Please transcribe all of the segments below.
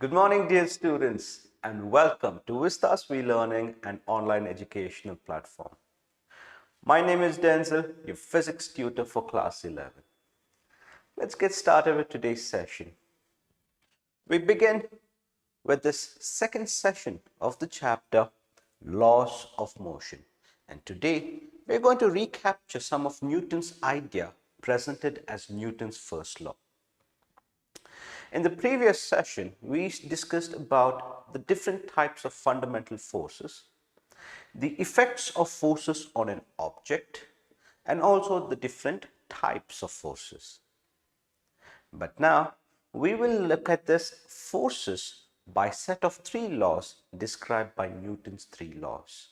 Good morning, dear students, and welcome to Vista's e-learning and online educational platform. My name is Denzil, your physics tutor for class 11. Let's get started with today's session. We begin with this second session of the chapter, Laws of Motion. And today, we're going to recapture some of Newton's idea presented as Newton's first law. In the previous session, we discussed about the different types of fundamental forces, the effects of forces on an object, and also the different types of forces. But now, we will look at this forces by set of three laws described by Newton's three laws.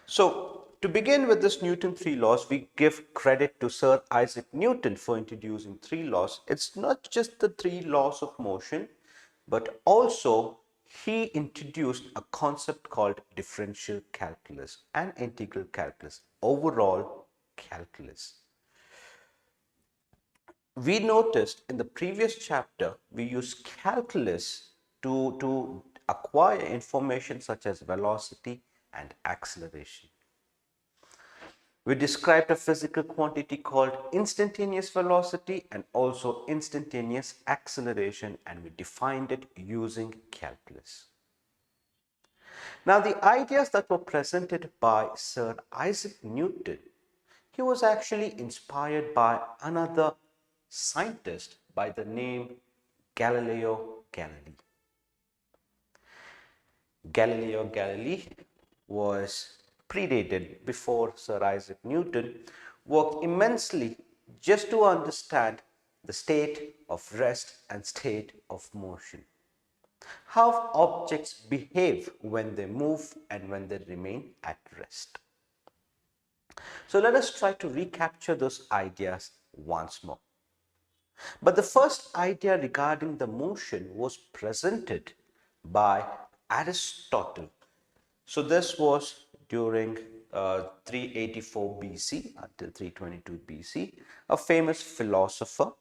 So, to begin with this Newton three laws, we give credit to Sir Isaac Newton for introducing three laws. It's not just the three laws of motion, but also he introduced a concept called differential calculus and integral calculus, overall calculus. We noticed in the previous chapter, we used calculus to acquire information such as velocity and acceleration. We described a physical quantity called instantaneous velocity and also instantaneous acceleration, and we defined it using calculus. Now, the ideas that were presented by Sir Isaac Newton, he was actually inspired by another scientist by the name Galileo Galilei. Galileo Galilei was predated before Sir Isaac Newton, worked immensely just to understand the state of rest and state of motion. How objects behave when they move and when they remain at rest. So let us try to recapture those ideas once more. But the first idea regarding the motion was presented by Aristotle. So this was during 384 BC until 322 BC, a famous philosopher.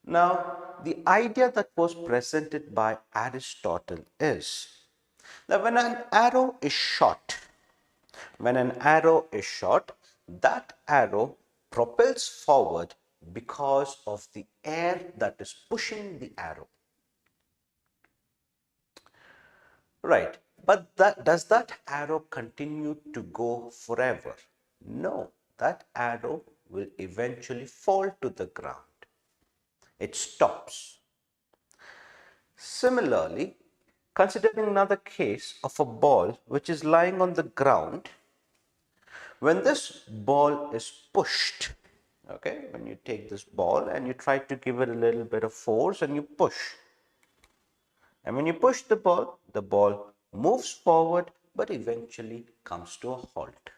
Now, the idea that was presented by Aristotle is that when an arrow is shot, that arrow propels forward because of the air that is pushing the arrow. Right. But does that arrow continue to go forever? No, that arrow will eventually fall to the ground. It stops. Similarly, considering another case of a ball which is lying on the ground, when this ball is pushed, okay, when you take this ball and you try to give it a little bit of force and you push, and when you push the ball moves forward but eventually comes to a halt.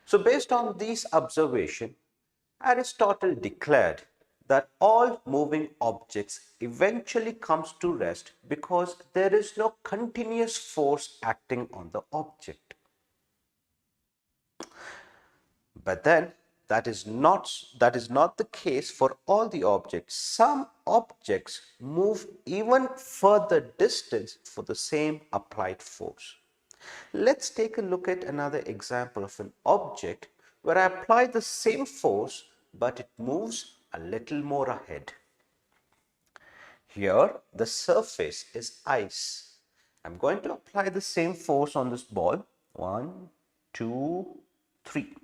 So based on these observations, Aristotle declared that all moving objects eventually comes to rest because there is no continuous force acting on the object. But then that is not the case for all the objects. Some objects move even further distance for the same applied force. Let's take a look at another example of an object where I apply the same force but it moves a little more ahead. Here the surface is ice. I'm going to apply the same force on this ball. 1, 2, 3.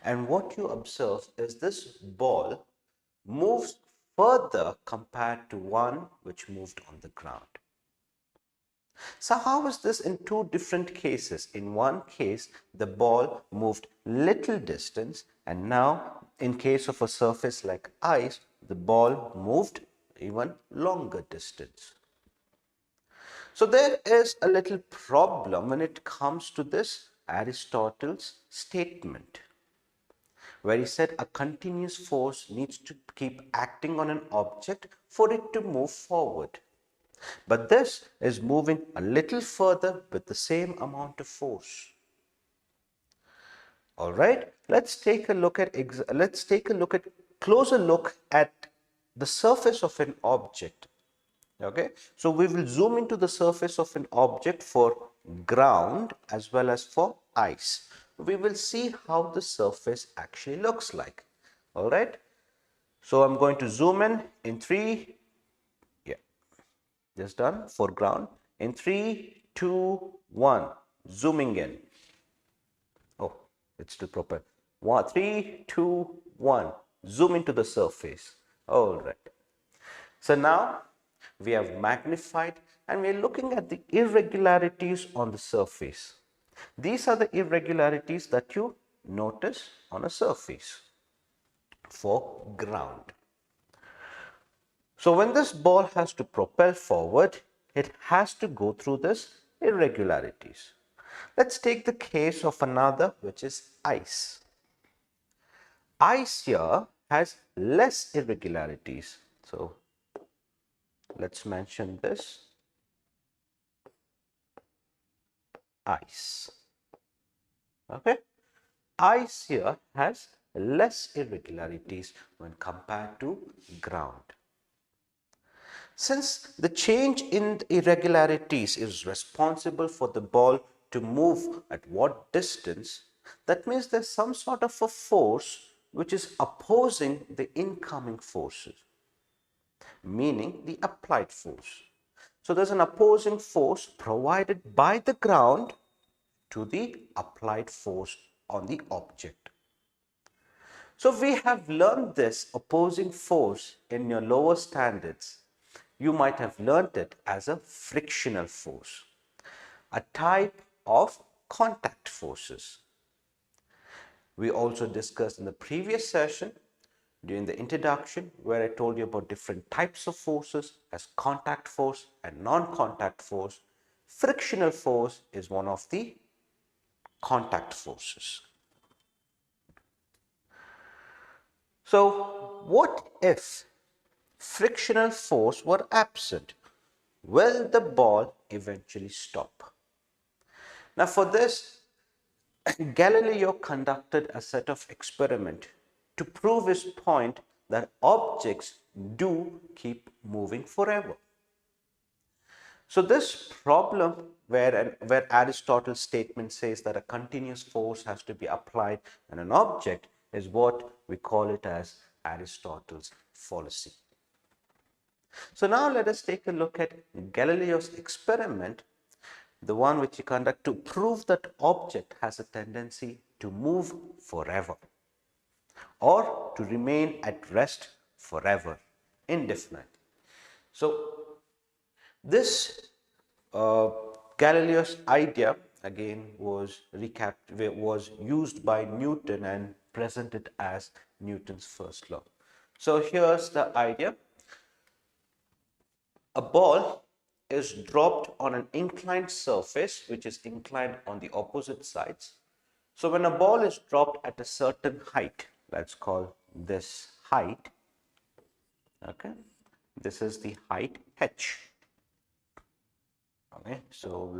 And what you observe is this ball moves further compared to one which moved on the ground. So how is this in two different cases? In one case, the ball moved little distance, and now in case of a surface like ice, the ball moved even longer distance. So there is a little problem when it comes to this Aristotle's statement, where he said a continuous force needs to keep acting on an object for it to move forward. But this is moving a little further with the same amount of force. All right, let's take a look at closer look at the surface of an object. Okay, so we will zoom into the surface of an object for ground as well as for ice. We will see how the surface actually looks like. All right, so I'm going to zoom in 3, yeah, just done for ground. In 3, 2, 1, zooming in. Oh, it's still proper. 1, 3, 2, 1, zoom into the surface. All right. So now we have magnified and we are looking at the irregularities on the surface. These are the irregularities that you notice on a surface for ground. So when this ball has to propel forward, it has to go through this irregularities. Let's take the case of another, which is ice. Ice here has less irregularities. So let's mention this ice. Okay, ice here has less irregularities when compared to ground. Since the change in the irregularities is responsible for the ball to move at what distance, that means there's some sort of a force which is opposing the incoming forces, meaning the applied force. So there's an opposing force provided by the ground to the applied force on the object. So we have learned this opposing force in your lower standards. You might have learned it as a frictional force, a type of contact forces. We also discussed in the previous session during the introduction where I told you about different types of forces as contact force and non-contact force. Frictional force is one of the contact forces. So what if frictional force were absent? Will the ball eventually stop? Now for this, Galileo conducted a set of experiments to prove his point that objects do keep moving forever. So this problem where Aristotle's statement says that a continuous force has to be applied on an object is what we call it as Aristotle's fallacy. So now let us take a look at Galileo's experiment, the one which he conducted to prove that object has a tendency to move forever or to remain at rest forever, indefinite. So this Galileo's idea again was used by Newton and presented as Newton's first law. So here's the idea. A ball is dropped on an inclined surface which is inclined on the opposite sides. So when a ball is dropped at a certain height, let's call this height, okay, this is the height h. Okay, so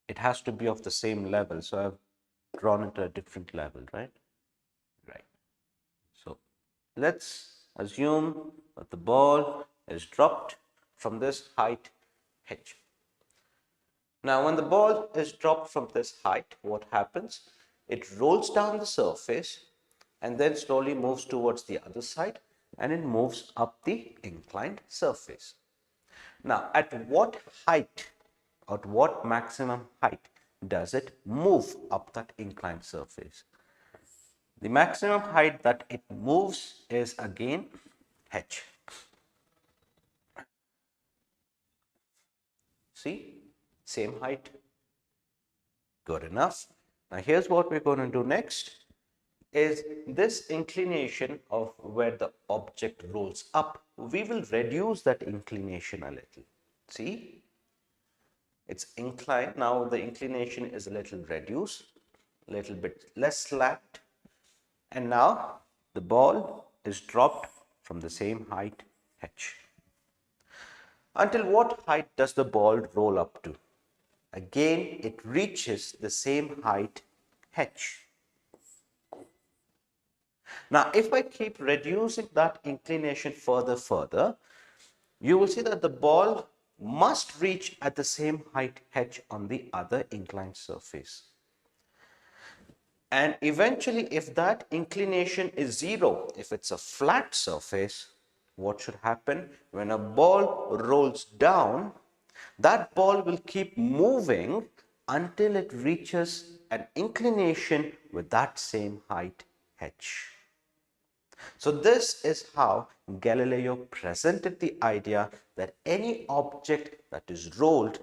it has to be of the same level, so I've drawn it at a different level, right? Right. So let's assume that the ball is dropped from this height h. Now when the ball is dropped from this height, what happens? It rolls down the surface and then slowly moves towards the other side and it moves up the inclined surface. Now at what height, at what maximum height does it move up that inclined surface? The maximum height that it moves is again h. See, same height. Good enough. Now here's what we're going to do next is this inclination of where the object rolls up. We will reduce that inclination a little. See, it's inclined. Now the inclination is a little reduced, a little bit less slant. And now the ball is dropped from the same height h. Until what height does the ball roll up to? Again, it reaches the same height h. Now, if I keep reducing that inclination further, you will see that the ball must reach at the same height h on the other inclined surface. And eventually, if that inclination is zero, if it's a flat surface, what should happen? When a ball rolls down, that ball will keep moving until it reaches an inclination with that same height h. So this is how Galileo presented the idea that any object that is rolled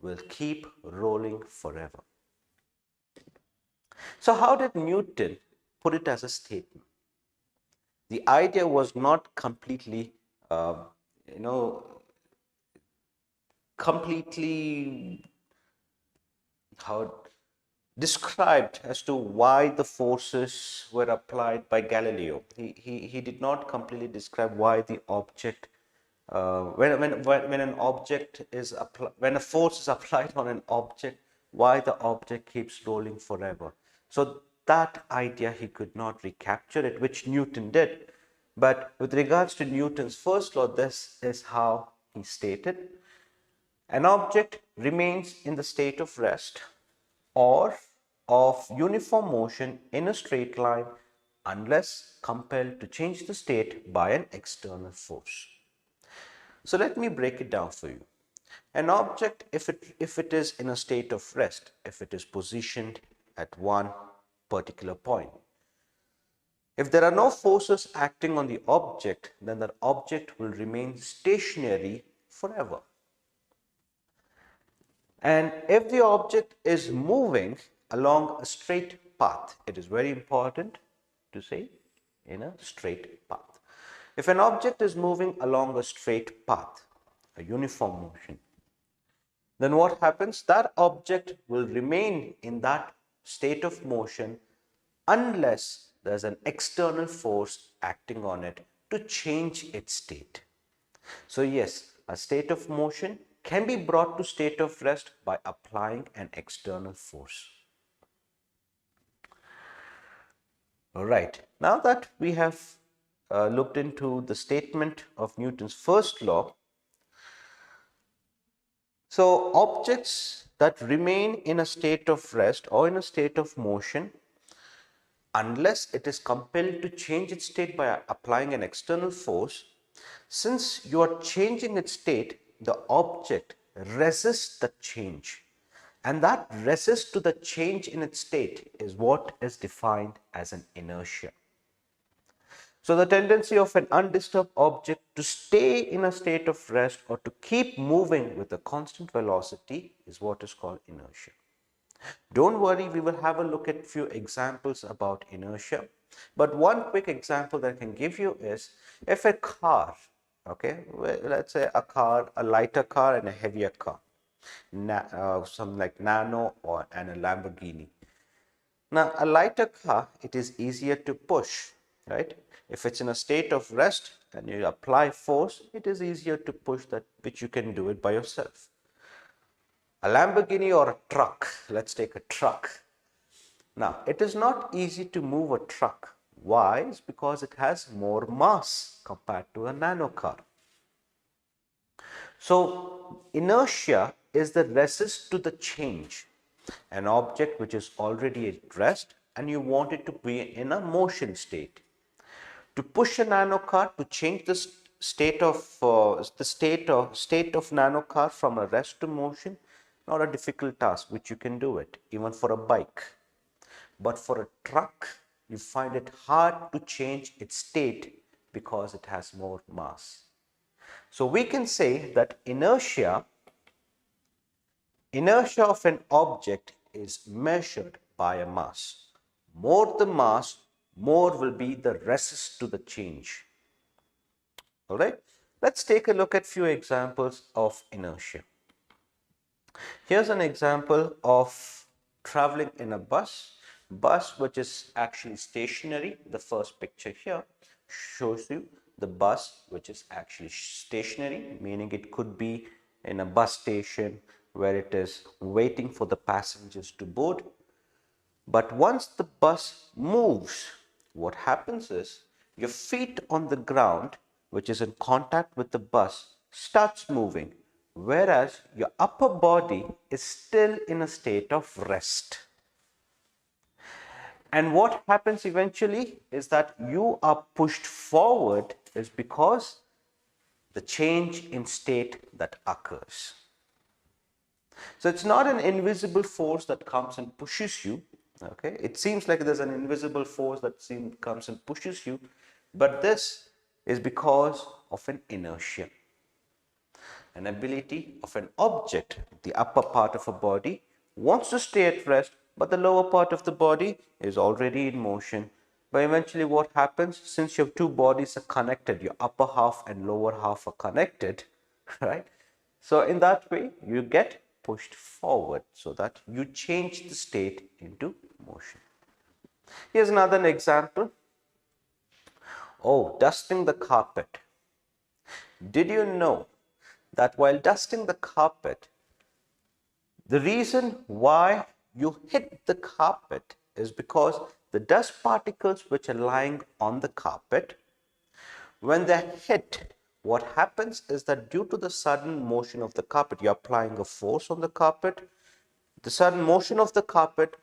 will keep rolling forever. So how did Newton put it as a statement? The idea was not completely, uh, you know, completely how described as to why the forces were applied by Galileo. He did not completely describe why the object, when an object is when a force is applied on an object, why the object keeps rolling forever. So that idea he could not recapture it, which Newton did. But with regards to Newton's first law, this is how he stated: an object remains in the state of rest or of uniform motion in a straight line unless compelled to change the state by an external force. So let me break it down for you. An object, if it is in a state of rest, if it is positioned at one particular point, if there are no forces acting on the object, then that object will remain stationary forever. And if the object is moving along a straight path, it is very important to say in a straight path. If an object is moving along a straight path, a uniform motion, then what happens? That object will remain in that state of motion unless there's an external force acting on it to change its state. So yes, a state of motion can be brought to state of rest by applying an external force. All right, now that we have looked into the statement of Newton's first law, so objects that remain in a state of rest or in a state of motion, unless it is compelled to change its state by applying an external force, since you are changing its state, the object resists the change. And that resist to the change in its state is what is defined as an inertia. So the tendency of an undisturbed object to stay in a state of rest or to keep moving with a constant velocity is what is called inertia. Don't worry, we will have a look at few examples about inertia. But one quick example that I can give you is if a car, okay, well, let's say a car, a lighter car and a heavier car, something like Nano and a Lamborghini. Now, a lighter car, it is easier to push, right? If it's in a state of rest and you apply force, it is easier to push that, which you can do it by yourself. A Lamborghini or a truck, let's take a truck. Now, it is not easy to move a truck. Why? It's because it has more mass compared to a nano car. So, inertia is the resist to the change. An object which is already at rest and you want it to be in a motion state. To push a nano car, to change the state of nano car from a rest to motion, not a difficult task, which you can do it, even for a bike. But for a truck, you find it hard to change its state because it has more mass. So we can say that inertia of an object is measured by a mass. More the mass, more will be the resist to the change. All right, let's take a look at few examples of inertia. Here's an example of traveling in a bus which is actually stationary. The first picture here shows you the bus which is actually stationary, meaning it could be in a bus station where it is waiting for the passengers to board. But once the bus moves, what happens is your feet on the ground, which is in contact with the bus, starts moving, whereas your upper body is still in a state of rest. And what happens eventually is that you are pushed forward is because the change in state that occurs. So it's not an invisible force that comes and pushes you. Okay, it seems like there's an invisible force that comes and pushes you, but this is because of an inertia, an ability of an object. The upper part of a body wants to stay at rest, but the lower part of the body is already in motion. But eventually what happens, since your two bodies are connected, your upper half and lower half are connected, right? So in that way, you get pushed forward so that you change the state into motion. Here's another example. Oh, dusting the carpet. Did you know that while dusting the carpet, the reason why you hit the carpet is because the dust particles which are lying on the carpet, when they hit, what happens is that due to the sudden motion of the carpet, you're applying a force on the carpet. The sudden motion of the carpet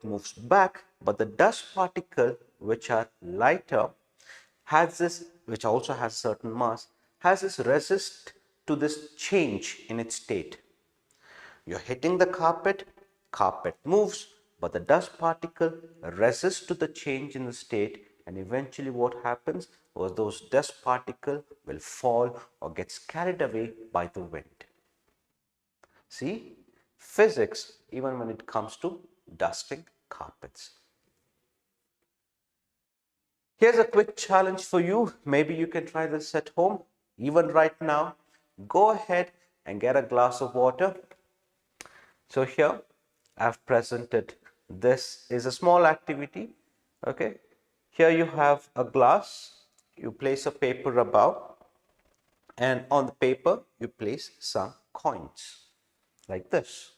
moves back, but the dust particle which are lighter has this, which also has certain mass, has this resist to this change in its state. You're hitting the carpet moves, but the dust particle resists to the change in the state, and eventually what happens was those dust particles will fall or gets carried away by the wind. See, physics, even when it comes to dusting carpets. Here's a quick challenge for you. Maybe you can try this at home, even right now. Go ahead and get a glass of water. So here I've presented, this is a small activity. Okay, here you have a glass, you place a paper above, and on the paper you place some coins like this.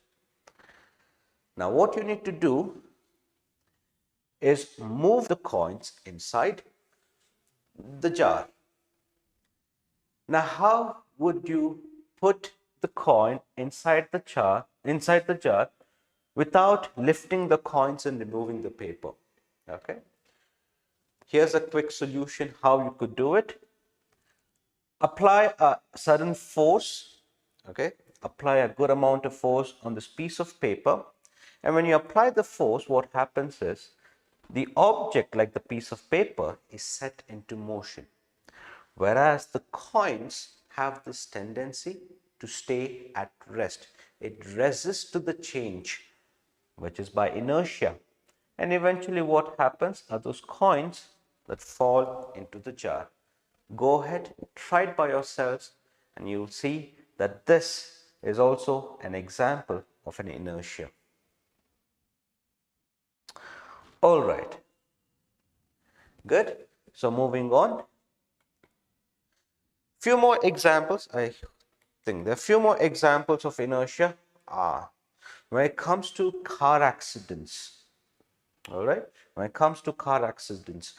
Now what you need to do is move the coins inside the jar. Now how would you put the coin inside the jar without lifting the coins and removing the paper? Okay, here's a quick solution how you could do it. Apply a sudden force, okay, apply a good amount of force on this piece of paper, and when you apply the force, what happens is the object, like the piece of paper, is set into motion, whereas the coins have this tendency to stay at rest. It resists to the change, which is by inertia, and eventually what happens are those coins that fall into the jar. Go ahead, try it by yourselves, and you'll see that this is also an example of an inertia. All right, good. So moving on, few more examples. I think there are few more examples of inertia when it comes to car accidents. All right, when it comes to car accidents,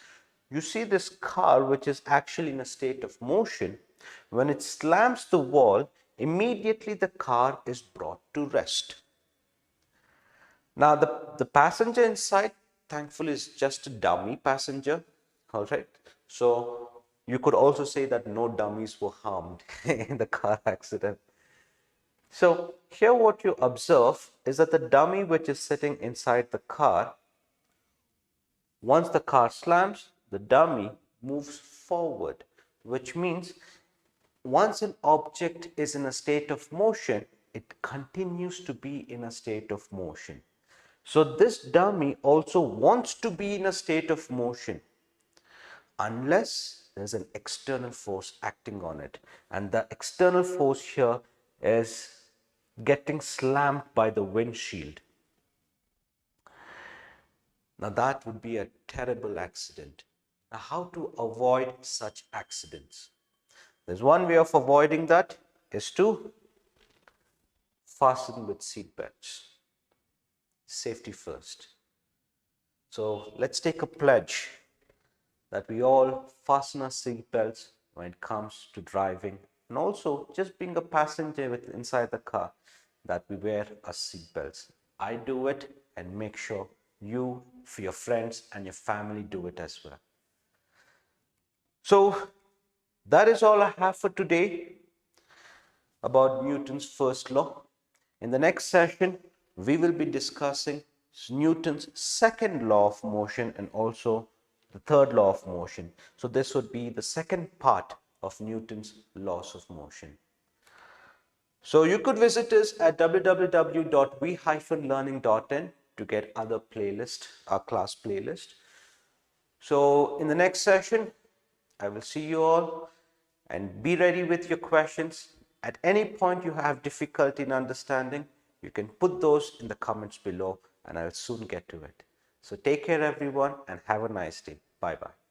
you see this car which is actually in a state of motion. When it slams the wall, immediately the car is brought to rest. Now the passenger inside, thankfully, is just a dummy passenger. All right, so you could also say that no dummies were harmed in the car accident. So here what you observe is that the dummy which is sitting inside the car, once the car slams, the dummy moves forward, which means once an object is in a state of motion, it continues to be in a state of motion. So this dummy also wants to be in a state of motion unless there's an external force acting on it. And the external force here is getting slammed by the windshield. Now that would be a terrible accident. Now how to avoid such accidents? There's one way of avoiding that is to fasten with seat belts. Safety first. So let's take a pledge that we all fasten our seatbelts when it comes to driving, and also just being a passenger with inside the car, that we wear our seatbelts. I do it, and make sure you, for your friends and your family, do it as well. So that is all I have for today about Newton's first law. In the next session, we will be discussing Newton's second law of motion and also the third law of motion. So this would be the second part of Newton's laws of motion. So you could visit us at www.we-learning.in to get other playlists, our class playlist. So in the next session, I will see you all, and be ready with your questions. At any point you have difficulty in understanding, you can put those in the comments below and I'll soon get to it. So take care everyone and have a nice day. Bye bye.